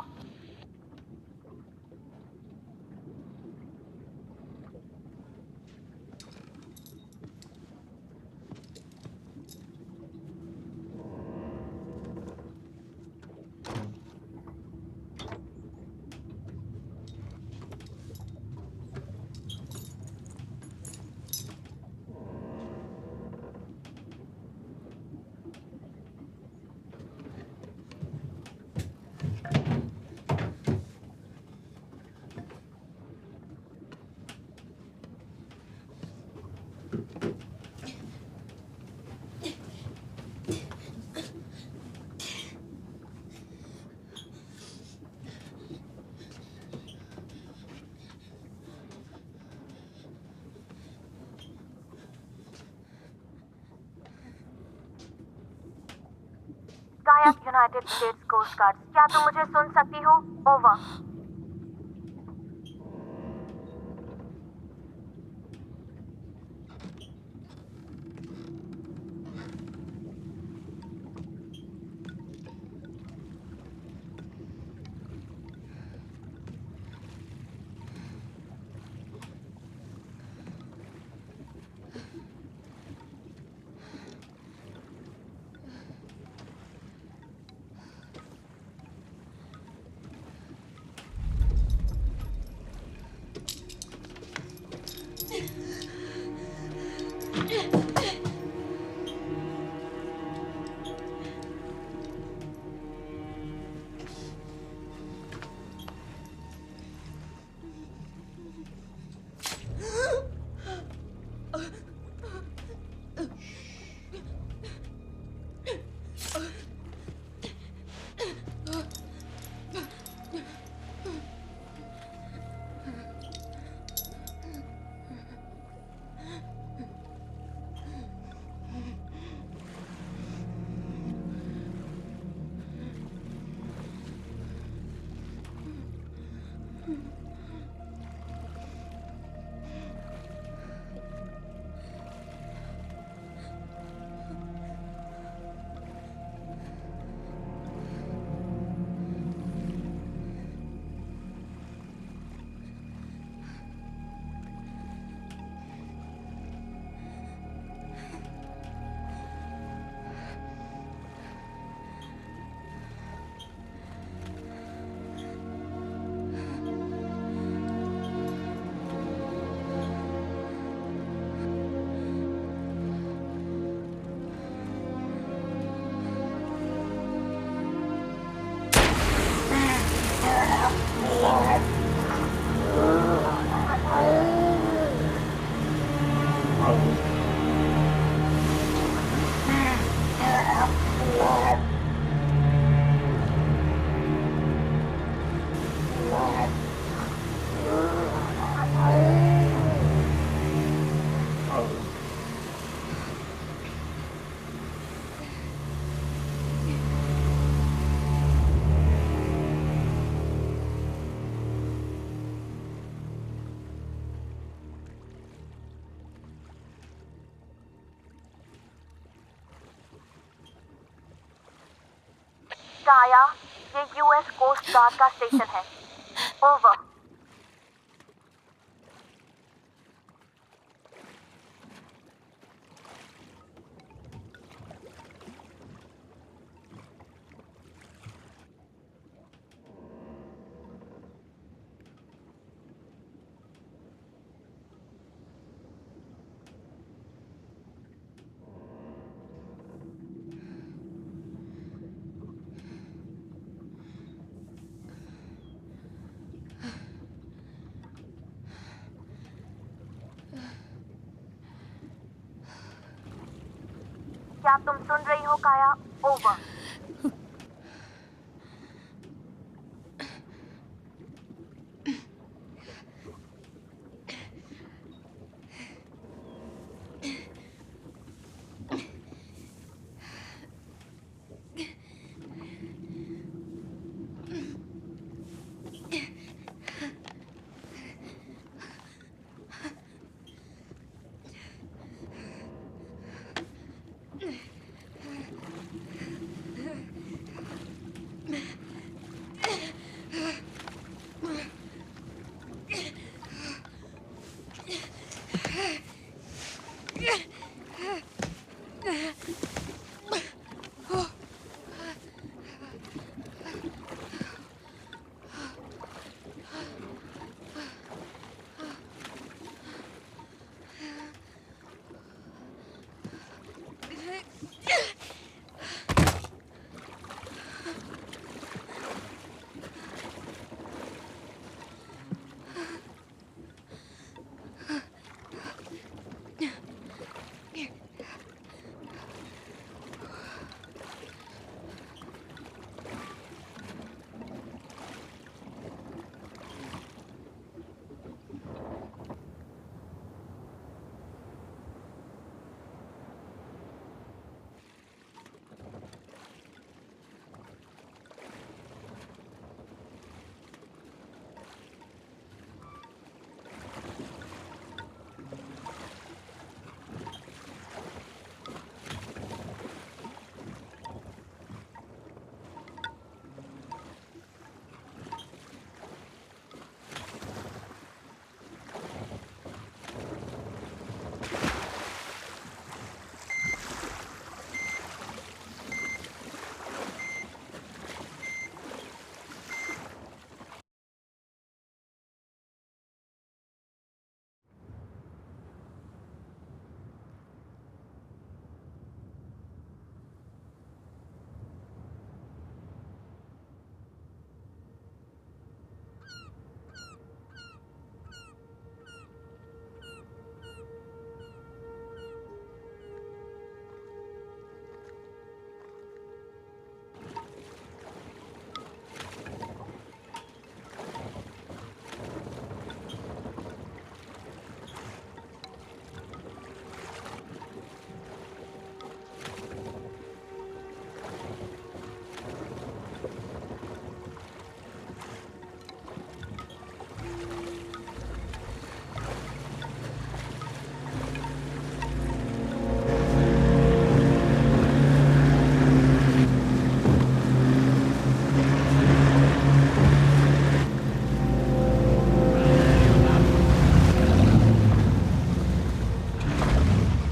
S7: गायक यूनाइटेड स्टेट्स कोस्ट गार्ड, क्या तुम मुझे सुन सकती हो? ओवर। काया, ये यूएस कोस्ट गार्ड का स्टेशन है। ओवर। क्या तुम सुन रही हो काया? ओवर।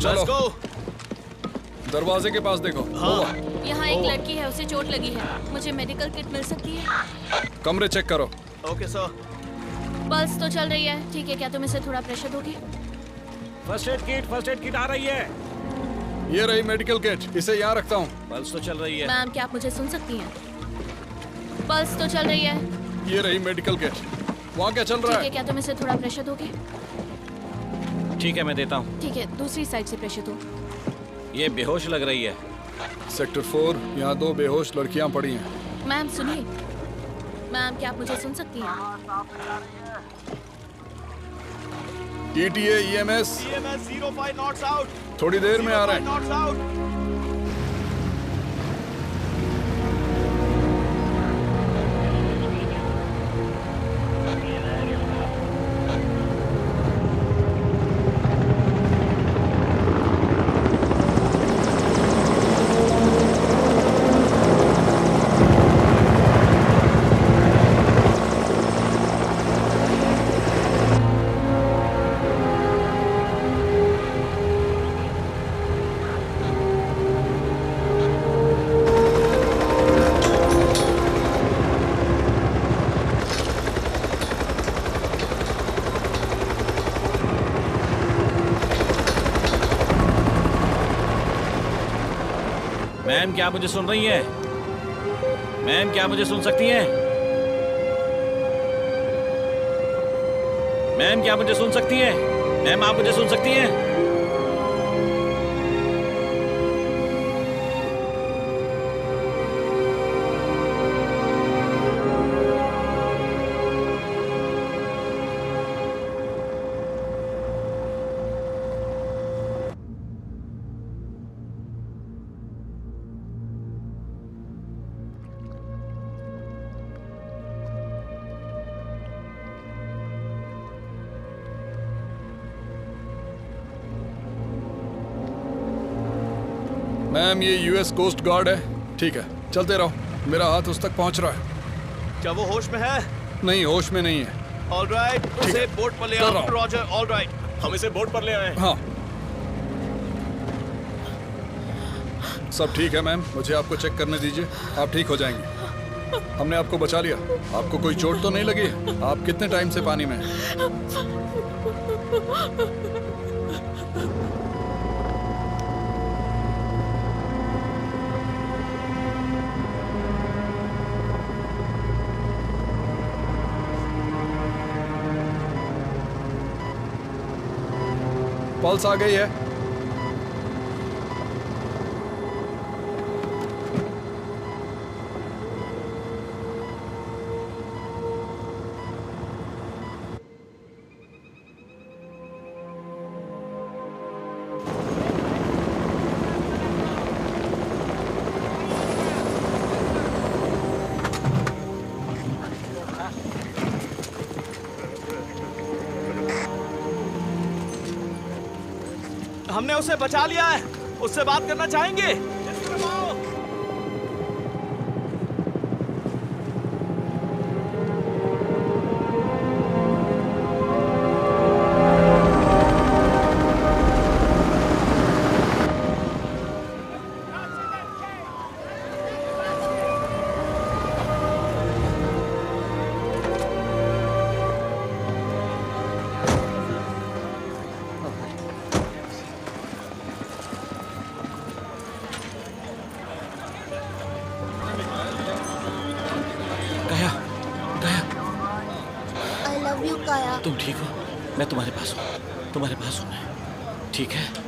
S8: चलो
S4: लेट्स गो।
S8: दरवाजे के पास देखो।
S4: हाँ।
S2: यहाँ एक लड़की है, उसे चोट लगी है। मुझे मेडिकल किट मिल सकती है?
S8: कमरे चेक करो।
S4: Okay sir.
S2: पल्स तो चल रही है, ठीक है। क्या तुम इसे थोड़ा प्रेशर दोगे?
S3: फर्स्ट एड किट आ रही है।
S8: ये रही मेडिकल किट, इसे यहाँ रखता हूँ।
S3: पल्स तो चल रही है।
S2: मैम, क्या आप मुझे सुन सकती हैं? पल्स तो चल रही है।
S8: ये रही मेडिकल किट। वहाँ क्या चल रहा
S2: ठीक है,
S8: है?
S2: क्या तुम इसे थोड़ा प्रेशर दोगे?
S3: ठीक है, मैं देता हूँ।
S2: ठीक है, दूसरी साइड से प्रेशर दो।
S3: ये बेहोश लग रही है।
S8: सेक्टर 4, यहाँ 2 बेहोश लड़कियाँ पड़ी हैं।
S2: मैम सुनिए। मैम, क्या आप मुझे सुन सकती हैं?
S8: ETA EMS
S4: EMS 05 knots out.
S8: थोड़ी देर में आ रहे हैं।
S4: Knots out.
S3: मैम, क्या मुझे सुन रही हैं? मैम, क्या मुझे सुन सकती हैं? मैम, क्या मुझे सुन सकती हैं? मैम, आप मुझे सुन सकती हैं?
S8: मैम, ये US कोस्ट गार्ड है। ठीक है, चलते रहो। मेरा हाथ उस तक पहुंच रहा है।
S4: क्या वो होश में है?
S8: नहीं, होश में नहीं है।
S4: ऑलराइट, उसे बोट पर ले
S8: कर रहा
S4: आओ।
S8: हूँ।
S4: Roger, alright.
S5: हम इसे बोट पर ले आए।
S8: हाँ, सब ठीक है मैम। मुझे आपको चेक करने दीजिए, आप ठीक हो जाएंगे। हमने आपको बचा लिया। आपको कोई चोट तो नहीं लगी है? आप कितने टाइम से पानी में हैं? पल्स आ गई है।
S4: हमने उसे बचा लिया है। उससे बात करना चाहेंगे?
S3: तुम ठीक हो? मैं तुम्हारे पास हूँ, तुम्हारे पास हूँ मैं। ठीक है?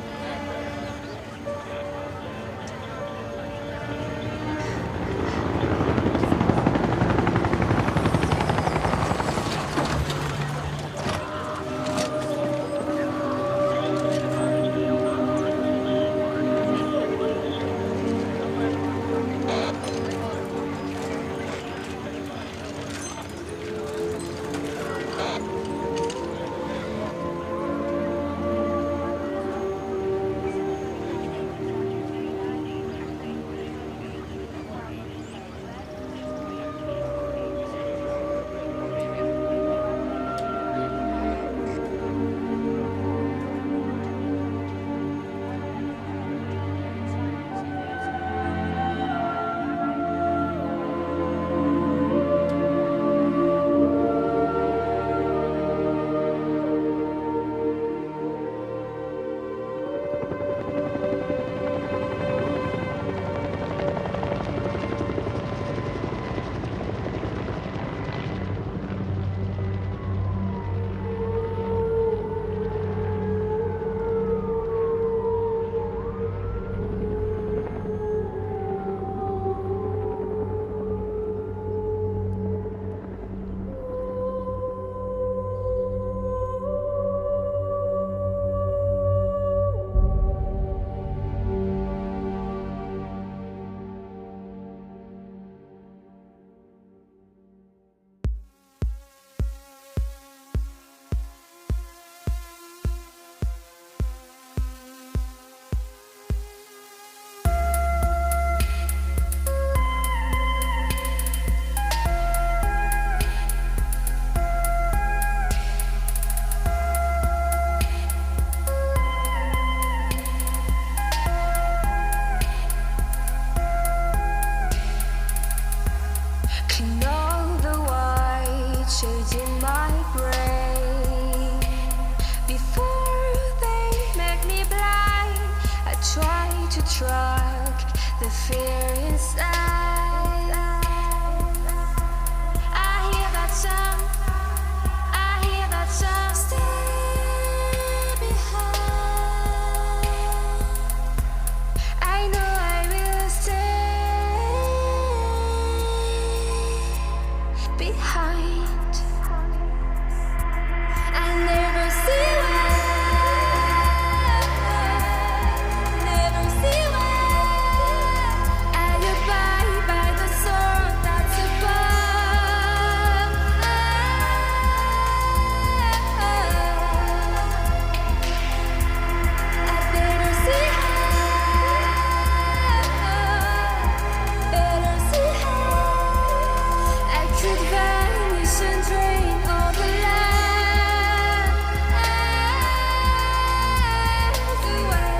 S7: fear inside. I hear that song. I hear that song. Stay behind. I know I will stay behind. I never see why. Never see why. I abide by the sword that's above. I better see how. Better see how. I could vanish and drain all the lies away.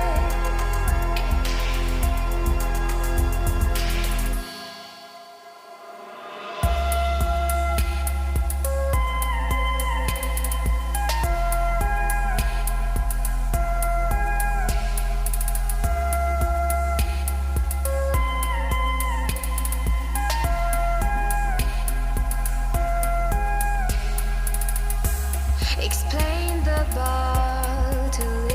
S7: Explain the ball to